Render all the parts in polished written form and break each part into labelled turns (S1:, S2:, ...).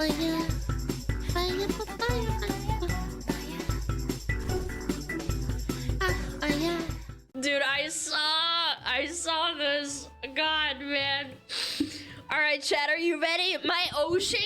S1: fire, fire, fire.
S2: Dude, I saw this. God, man. All right, chat, are you ready? My Oshi.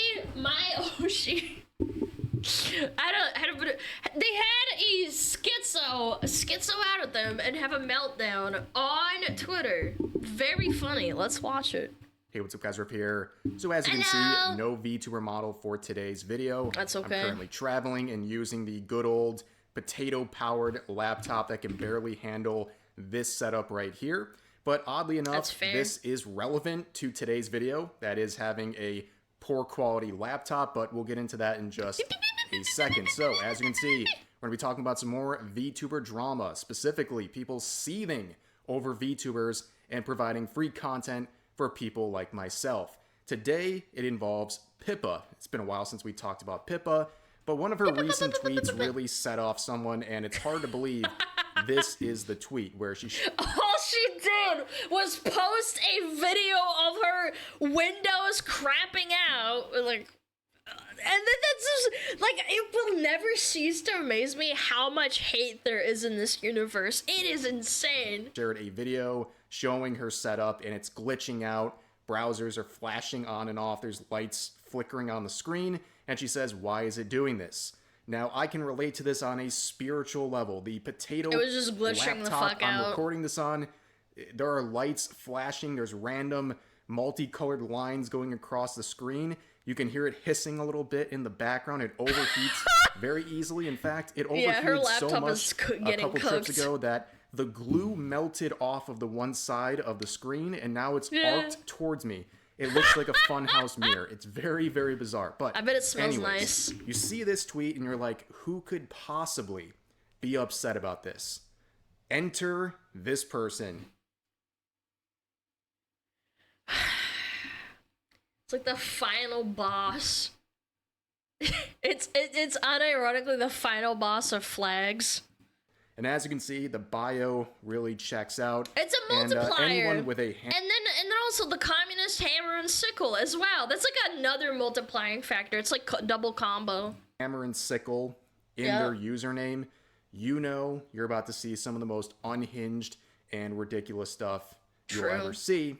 S2: They had a schizo out of them and have a meltdown on Twitter. Very funny. Let's watch it.
S3: Hey, what's up, guys? Rip here. So as you can see, no VTuber model for today's video.
S2: That's okay.
S3: I'm currently traveling and using the good old potato-powered laptop that can barely handle this setup right here. But oddly enough, this is relevant to today's video. That is having a poor quality laptop, but we'll get into that in just a second. So as you can see, we're going to be talking about some more VTuber drama, specifically people seething over VTubers and providing free content for people like myself. Today, it involves Pippa. It's been a while since we talked about Pippa, but one of her recent tweets really set off someone, and it's hard to believe this is the tweet where she...
S2: All she did was post a video of her windows crapping out, like... And then that's just, like, it will never cease to amaze me how much hate there is in this universe. It is insane.
S3: Shared a video showing her setup, and it's glitching out. Browsers are flashing on and off. There's lights flickering on the screen, and she says, why is it doing this? Now, I can relate to this on a spiritual level. The potato
S2: it was just glitching the fuck
S3: I'm
S2: out.
S3: recording this on, there are lights flashing. There's random multicolored lines going across the screen. You can hear it hissing a little bit in the background. It overheats very easily. In fact, it overheated
S2: her laptop
S3: so much
S2: is
S3: a
S2: getting
S3: couple trips ago that the glue melted off of the one side of the screen, and now it's arced towards me. It looks like a funhouse mirror. It's very, very bizarre. But
S2: I bet it smells nice.
S3: You see this tweet, and you're like, who could possibly be upset about this? Enter this person.
S2: It's like the final boss. It's unironically the final boss of flags.
S3: And as you can see, the bio really checks out.
S2: It's a multiplier.
S3: And anyone with a
S2: and then also the communist hammer and sickle as well. That's like another multiplying factor. It's like double combo.
S3: Hammer and sickle in their username. You know you're about to see some of the most unhinged and ridiculous stuff you'll ever see.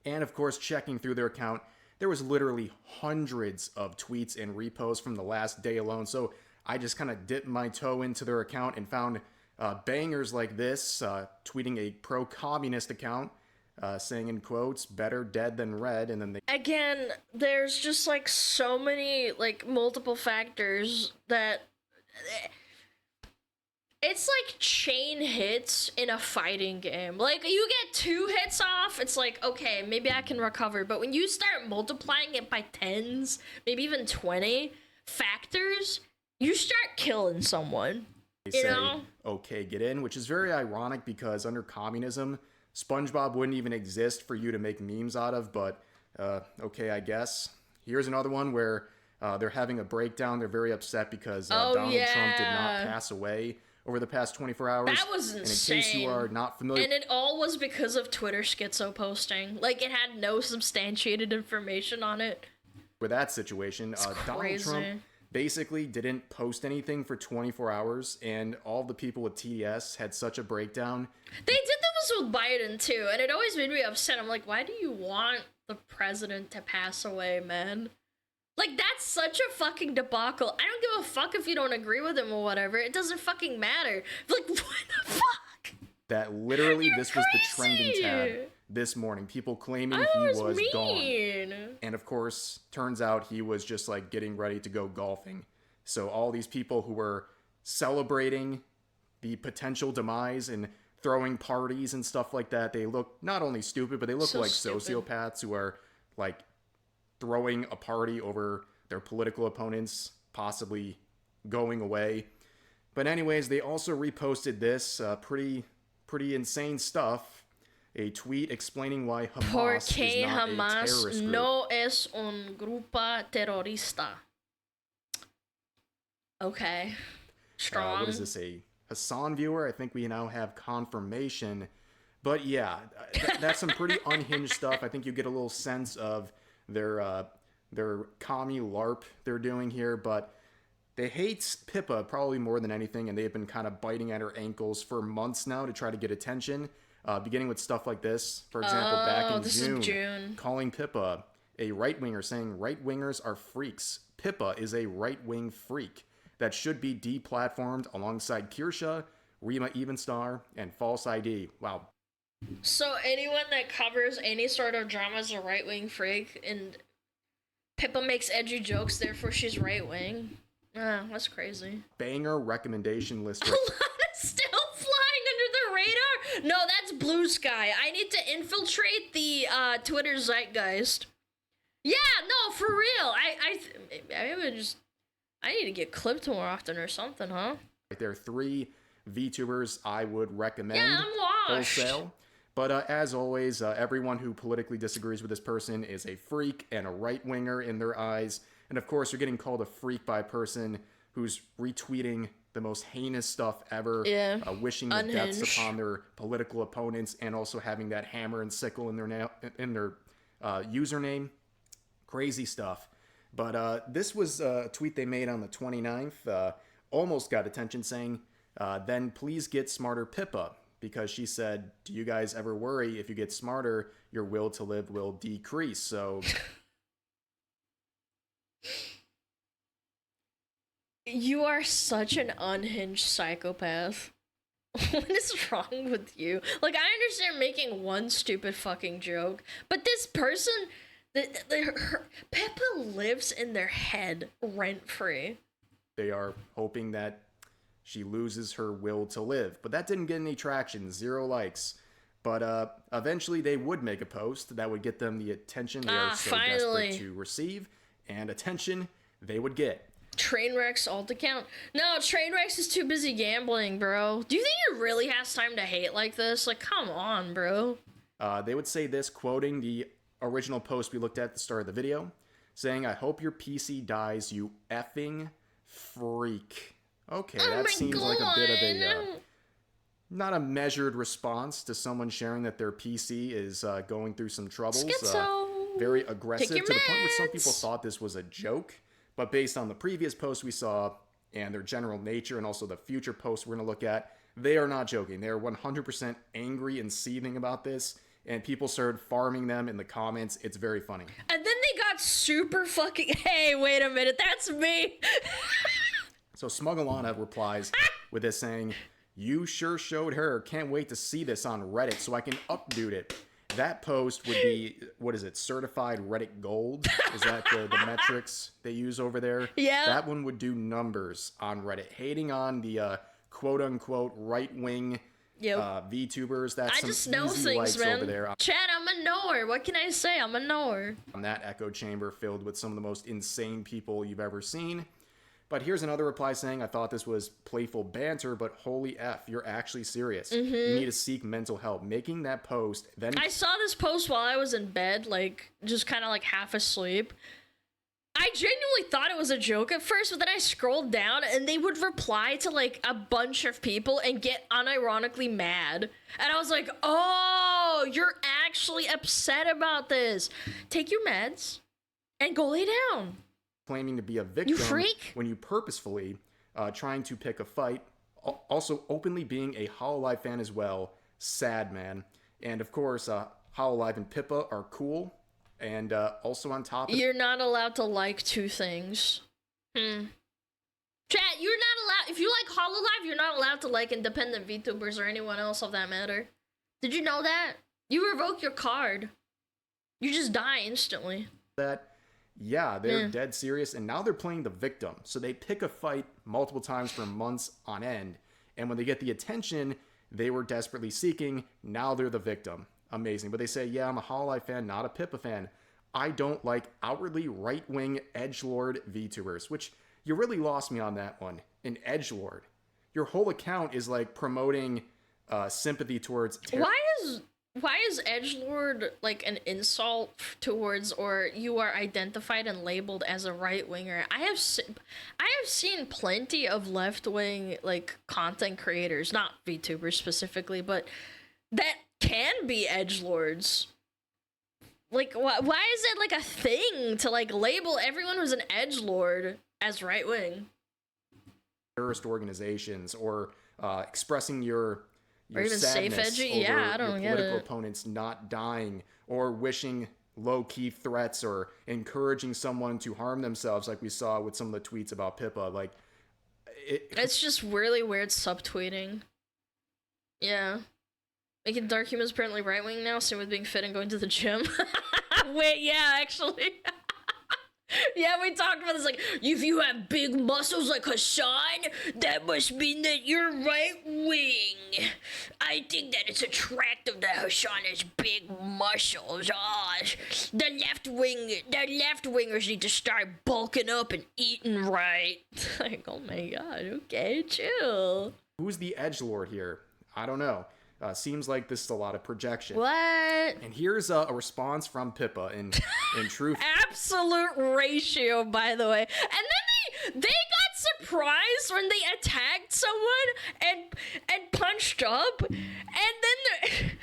S3: And of course, checking through their account, there was literally hundreds of tweets and reposts from the last day alone. So I just kind of dipped my toe into their account and found bangers like this, tweeting a pro-communist account, saying in quotes, better dead than red, and then they...
S2: Again, there's just like so many like multiple factors that... It's like chain hits in a fighting game. Like, you get 2 hits off, it's like, okay, maybe I can recover. But when you start multiplying it by 10s, maybe even 20 factors, you start killing someone.
S3: They say, okay, get in, which is very ironic because under communism, SpongeBob wouldn't even exist for you to make memes out of, but okay, I guess. Here's another one where they're having a breakdown. They're very upset because Donald Trump did not pass away over the past 24 hours.
S2: That was insane.
S3: And in case you are not familiar...
S2: And it all was because of Twitter schizo posting. Like, it had no substantiated information on it.
S3: With that situation, Donald Trump basically didn't post anything for 24 hours, and all the people with TDS had such a breakdown.
S2: They did this with Biden, too, and it always made me upset. I'm like, why do you want the president to pass away, man? Like, that's such a fucking debacle. I don't give a fuck if you don't agree with him or whatever. It doesn't fucking matter. Like, what the fuck?
S3: That literally, this was the trending tab this morning. People claiming he was gone. And of course, turns out he was just like getting ready to go golfing. So all these people who were celebrating the potential demise and throwing parties and stuff like that, they look not only stupid, but they look like sociopaths who are like throwing a party over their political opponents possibly going away. But anyways, they also reposted this pretty insane stuff. A tweet explaining why Hamas is not a terrorist group.
S2: No es un grupo terrorista. Okay. Strong.
S3: What is this, a Hassan viewer? I think we now have confirmation. But yeah, that's some pretty unhinged stuff. I think you get a little sense of their their commie LARP they're doing here, but they hate Pippa probably more than anything, and they've been kind of biting at her ankles for months now to try to get attention, beginning with stuff like this. For example, back in June, calling Pippa a right-winger, saying right-wingers are freaks. Pippa is a right-wing freak that should be deplatformed alongside Kirsha, Rima Evenstar, and False ID. Wow.
S2: So anyone that covers any sort of drama is a right-wing freak, and Pippa makes edgy jokes, therefore she's right-wing. That's crazy.
S3: Banger recommendation list.
S2: Alana's still flying under the radar? No, that's Blue Sky. I need to infiltrate the Twitter zeitgeist. Yeah, no, for real. I need to get clipped more often or something, huh?
S3: There are 3 VTubers I would recommend.
S2: Yeah, I'm washed.
S3: Wholesale. But as always, everyone who politically disagrees with this person is a freak and a right-winger in their eyes. And of course, you're getting called a freak by a person who's retweeting the most heinous stuff ever, wishing the deaths upon their political opponents, and also having that hammer and sickle in their username. Crazy stuff. But this was a tweet they made on the 29th. Almost got attention, saying, then please get smarter, Pippa. Because she said, do you guys ever worry if you get smarter, your will to live will decrease? So...
S2: You are such an unhinged psychopath. What is wrong with you? Like, I understand making one stupid fucking joke, but this person, Pippa lives in their head rent-free.
S3: They are hoping that she loses her will to live, but that didn't get any traction, 0 likes. But eventually they would make a post that would get them the attention they are so desperate to receive, and attention they would get.
S2: Trainwreck's alt account? No, Trainwreck's is too busy gambling, bro. Do you think he really has time to hate like this? Like, come on, bro.
S3: They would say this, quoting the original post we looked at the start of the video, saying, I hope your PC dies, you effing freak. Okay, that seems like a bit of a... not a measured response to someone sharing that their PC is going through some troubles. Very aggressive, to the point where some people thought this was a joke. But based on the previous posts we saw, and their general nature, and also the future posts we're going to look at, they are not joking. They are 100% angry and seething about this, and people started farming them in the comments. It's very funny.
S2: And then they got super fucking... Hey, wait a minute, that's me!
S3: So SmugAlana replies with this saying, you sure showed her. Can't wait to see this on Reddit so I can update it. That post would be, what is it, certified Reddit gold? Is that the metrics they use over there?
S2: Yeah.
S3: That one would do numbers on Reddit. Hating on the quote-unquote right-wing VTubers. That's some
S2: just know
S3: easy
S2: things,
S3: likes
S2: man.
S3: over there.
S2: Chad, I'm a knower. What can I say? I'm a knower.
S3: On that echo chamber filled with some of the most insane people you've ever seen. But here's another reply saying, I thought this was playful banter, but holy F, you're actually serious. You need to seek mental help. Making that post, then...
S2: I saw this post while I was in bed, like, just kind of like half asleep. I genuinely thought it was a joke at first, but then I scrolled down and they would reply to like a bunch of people and get unironically mad. And I was like, oh, you're actually upset about this. Take your meds and go lay down.
S3: Claiming to be a victim,
S2: you freak,
S3: when you purposefully trying to pick a fight, also openly being a Hololive fan as well. Sad, man. And of course, Hololive and Pippa are cool, and also on top of...
S2: You're not allowed to like 2 things. Chat, you're not allowed... If you like Hololive, you're not allowed to like independent VTubers or anyone else of that matter. Did you know that? You revoke your card. You just die instantly.
S3: Yeah, they're dead serious, and now they're playing the victim. So they pick a fight multiple times for months on end, and when they get the attention they were desperately seeking, now they're the victim. Amazing. But they say, yeah, I'm a Hololive fan, not a Pippa fan. I don't like outwardly right-wing edgelord VTubers, which you really lost me on that one. An edgelord. Your whole account is like promoting sympathy towards...
S2: Why is edgelord like an insult towards, or you are identified and labeled as a right-winger? I have seen plenty of left-wing like content creators, not VTubers specifically, but that can be edgelords. Like, why is it like a thing to like label everyone who's an edgelord as right wing?
S3: Terrorist organizations, or expressing your
S2: or even
S3: sadness
S2: safe edgy.
S3: over
S2: Yeah, I don't
S3: your
S2: get
S3: political
S2: it.
S3: opponents not dying, or wishing low-key threats, or encouraging someone to harm themselves, like we saw with some of the tweets about Pippa. Like,
S2: it's just really weird subtweeting. Yeah. Making dark humans apparently right-wing now, same with being fit and going to the gym. Wait, yeah, actually. Yeah, we talked about this, like, if you have big muscles like Hassan, that must mean that you're right-wing. I think that it's attractive that Hassan has big muscles. The left-wingers need to start bulking up and eating right. Like, oh my god, okay, chill.
S3: Who's the edgelord here? I don't know. Seems like this is a lot of projection.
S2: What?
S3: And here's a response from Pippa in truth.
S2: Absolute ratio, by the way. And then they got surprised when they attacked someone and punched up, and then they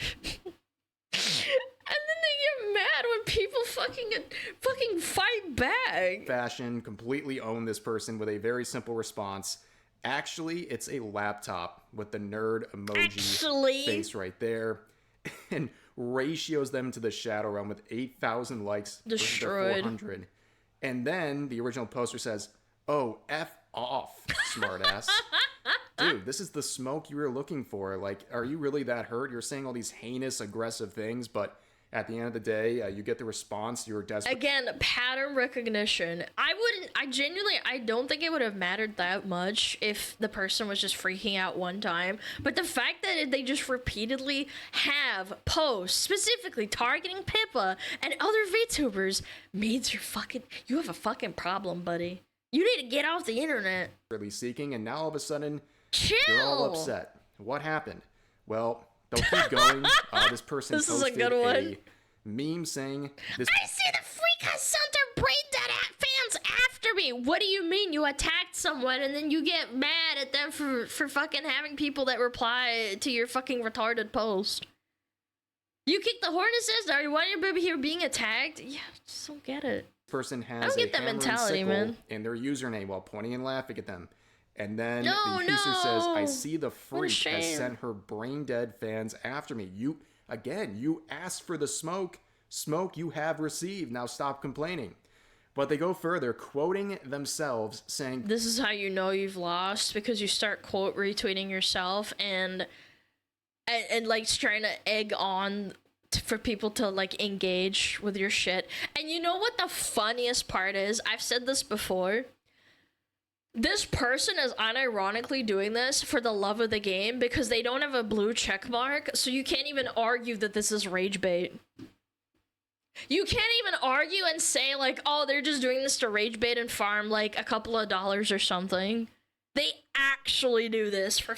S2: get mad when people fucking fight back.
S3: Fashion completely own this person with a very simple response. Actually, it's a laptop with the nerd emoji face right there, and ratios them to the Shadow Realm with 8,000 likes.
S2: Destroyed.
S3: 400. And then the original poster says, "Oh, F off, smartass." Dude, this is the smoke you were looking for. Like, are you really that hurt? You're saying all these heinous, aggressive things, but at the end of the day, you get the response you're desperate.
S2: Again, pattern recognition. I don't think it would have mattered that much if the person was just freaking out one time. But the fact that they just repeatedly have posts specifically targeting Pippa and other VTubers means you have a fucking problem, buddy. You need to get off the internet.
S3: Really seeking, and now all of a sudden,
S2: chill.
S3: They're all upset. What happened? Well, they'll keep going. This person
S2: this
S3: posted
S2: is a good one.
S3: A meme saying this.
S2: I see the freak hunter brain dead fans after me. What do you mean you attacked someone and then you get mad at them for fucking having people that reply to your fucking retarded post? You kicked the hornet's nest? Are you wanting your baby here being attacked? Yeah, I just don't get it.
S3: Person has
S2: I don't get
S3: a
S2: that
S3: hammer
S2: mentality,
S3: and sickle
S2: man.
S3: in their username while pointing and laughing at them. And then
S2: No,
S3: the user says, "I
S2: no.
S3: see the
S2: What a
S3: freak has
S2: shame.
S3: sent her brain dead fans after me. You asked for the smoke. Smoke you have received. Now stop complaining." But they go further, quoting themselves, saying,
S2: This is how you know you've lost, because you start quote retweeting yourself and like trying to egg on for people to like engage with your shit. And you know what the funniest part is? I've said this before. This person is unironically doing this for the love of the game because they don't have a blue check mark, so you can't even argue that this is rage bait. You can't even argue and say like, oh, they're just doing this to rage bait and farm like a couple of dollars or something. They actually do this for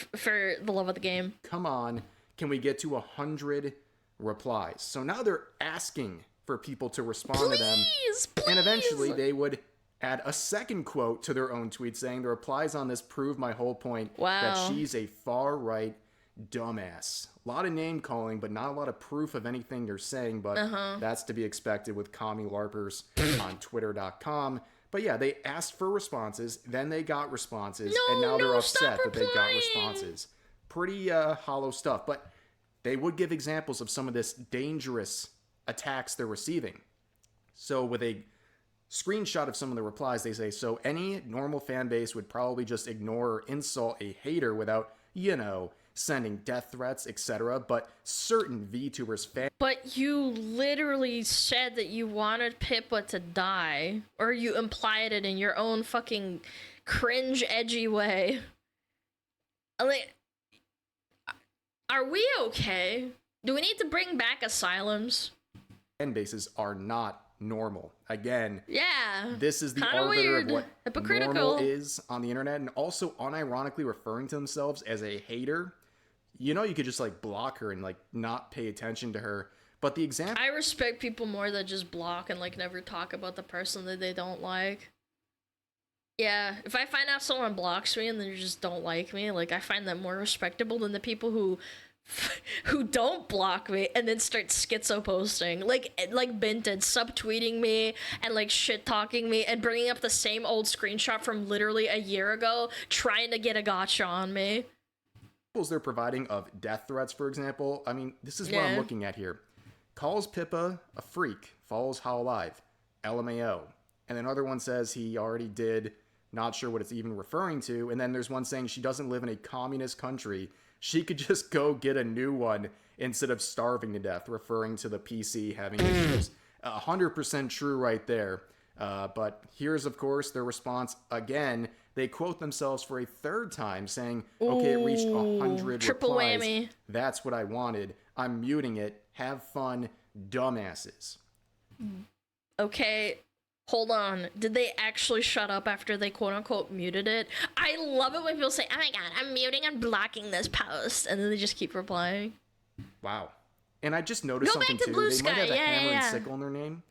S2: the love of the game.
S3: "Come on, can we get to 100 replies?" So now they're asking for people to respond to them.
S2: Please.
S3: And eventually they would add a second quote to their own tweet saying, "The replies on this prove my whole point that she's a far-right dumbass." A lot of name calling, but not a lot of proof of anything you're saying, but that's to be expected with commie larpers on twitter.com. But yeah, they asked for responses, then they got responses, and now they're upset that they got responses. Pretty hollow stuff, but they would give examples of some of this dangerous attacks they're receiving. So with a screenshot of some of the replies, they say, "So any normal fan base would probably just ignore or insult a hater without, sending death threats, etc. But certain VTubers
S2: But you literally said that you wanted Pippa to die, or you implied it in your own fucking cringe, edgy way. Like, are we okay? Do we need to bring back asylums?
S3: fan bases are not normal. Again,
S2: yeah,
S3: this is the
S2: kinda
S3: arbiter
S2: weird.
S3: of what
S2: Hypocritical
S3: normal is on the internet, and also unironically referring to themselves as a hater. You could just like block her and like not pay attention to her. But the example,
S2: I respect people more that just block and like never talk about the person that they don't like. Yeah, if I find out someone blocks me and they just don't like me, like I find that more respectable than the people who who don't block me and then start schizo posting like Bint did, subtweeting me and like shit talking me and bringing up the same old screenshot from literally a year ago, trying to get a gotcha on me.
S3: They're providing of death threats, for example. I mean, this is what I'm looking at here. Calls Pippa a freak, follows Hololive, LMAO. And then another one says he already did, not sure what it's even referring to. And then there's one saying she doesn't live in a communist country. She could just go get a new one instead of starving to death, referring to the PC having issues. 100% true right there. But here's, of course, their response again. They quote themselves for a third time saying, okay, it reached 100
S2: triple
S3: replies.
S2: Whammy.
S3: That's what I wanted. I'm muting it. Have fun, dumbasses.
S2: Okay, hold on. Did they actually shut up after they quote-unquote muted it? I love it when people say, oh my god, I'm muting and blocking this post, and then they just keep replying.
S3: Wow. And I just noticed
S2: Go
S3: something
S2: back to
S3: too.
S2: Blue
S3: They
S2: Sky.
S3: might have a hammer and
S2: Yeah.
S3: sickle in their name,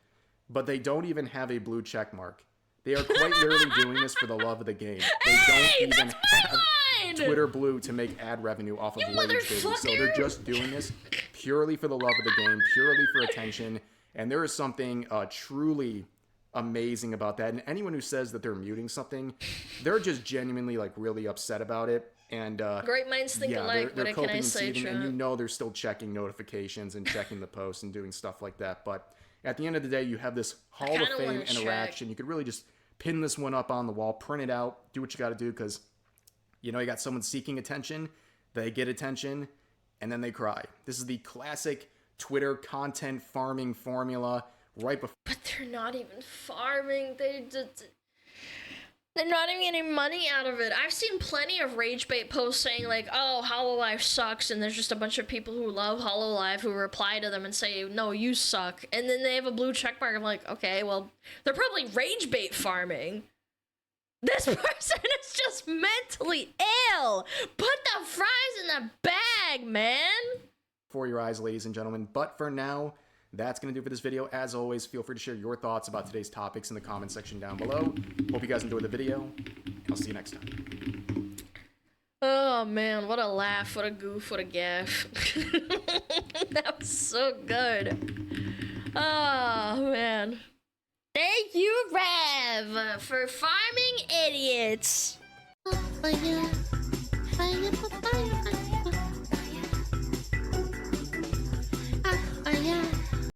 S3: but they don't even have a blue check mark. They are quite literally doing this for the love of the game. They don't even have Twitter Blue to make ad revenue off of Rage Baby. So they're just doing this purely for the love of the game, purely for attention. And there is something truly amazing about that. And anyone who says that they're muting something, they're just genuinely like really upset about it. And
S2: great minds think alike.
S3: They're
S2: what
S3: coping
S2: can I
S3: and
S2: say?
S3: seething, and you know they're still checking notifications and checking the posts and doing stuff like that. But at the end of the day, you have this Hall of Fame interaction. You could really just pin this one up on the wall, print it out, do what you got to do, because you know you got someone seeking attention, they get attention, and then they cry. This is the classic Twitter content farming formula right before.
S2: But they're not even farming. They're not even getting money out of it. I've seen plenty of rage bait posts saying like, oh, Hololive sucks, and there's just a bunch of people who love Hololive who reply to them and say, no, you suck. And then they have a blue check mark. I'm like, okay, well, they're probably rage bait farming. This person is just mentally ill. Put the fries in the bag, man.
S3: For your eyes, ladies and gentlemen. But for now, that's going to do it for this video. As always, feel free to share your thoughts about today's topics in the comment section down below. Hope you guys enjoyed the video. I'll see you next time.
S2: Oh, man. What a laugh. What a goof. What a gaff. That was so good. Oh, man. Thank you, Rev, for farming idiots.
S1: Fire, fire, fire, fire.